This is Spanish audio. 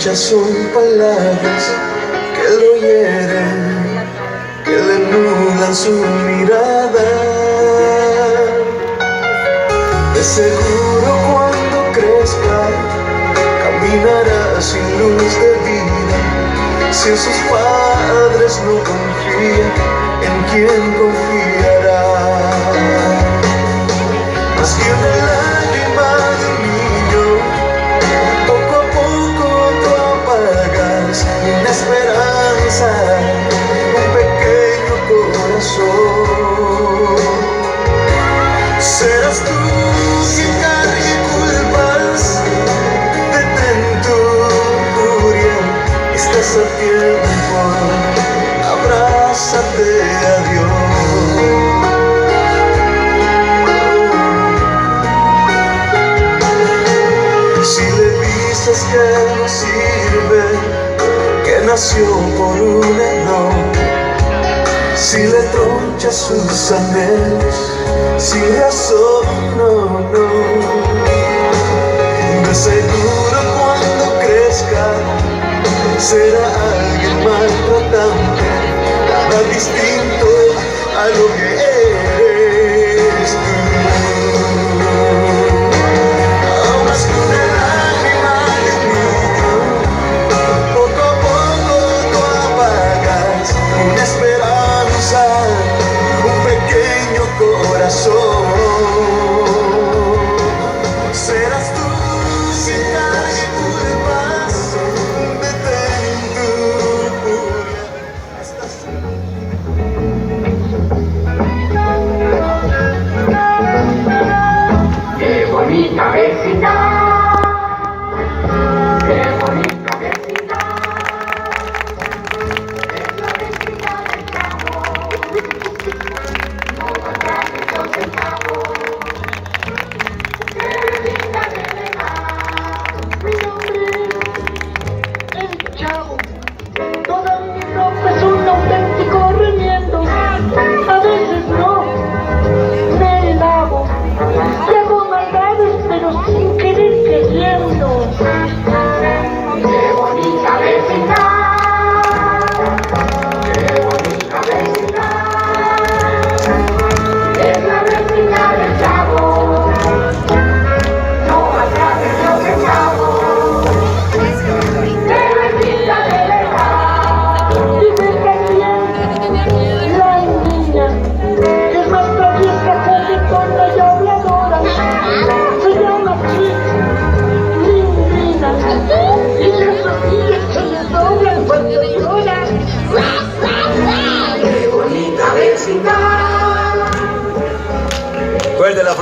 Muchas son palabras que lo hieren, que le nublan su mirada. De seguro cuando crezca caminará sin luz de vida. Si en sus padres no confía, ¿en quién confiará? Más que una lágrima de un niño, poco a poco tú apagas una esperanza, un pequeño corazón. Serás tú quien cargue culpas, detén tu furia, estás a tiempo, abrázate a Dios. Si le dices que no sirve, que nació por un error, si le tronchas sus anhelos, sin razón, no. De seguro cuando crezca será alguien maltratante, nada distinto a lo que eres tú. Más que una lágrima de un niño, poco a poco tú apagas una esperanza, un pequeño corazón. Serás tú quien cargue culpas, detén tu furia. ¡Qué bonita vecindad! ¡Qué bonita vecindad! Es la vecindad del Chavo. No valdrá muchos centavos. ¡Qué linda de verdad! Mi nombre es el Chavo. Toda mi ropa es un auténtico remiendo. A veces no me lavo y hago maldades, pero sin querer queriendo. ¡Qué bonita vecindad! ¡Qué bonita vecindad! Es la vecindad del Chavo. No valdrá muchos centavos. ¡Qué vecindad de verdad! Y me también la niña, que es más traviesa, juguetona y habladora. Se llama Lindrina, y las rodillas se le doblan cuando llora. ¡Qué bonita vecindad!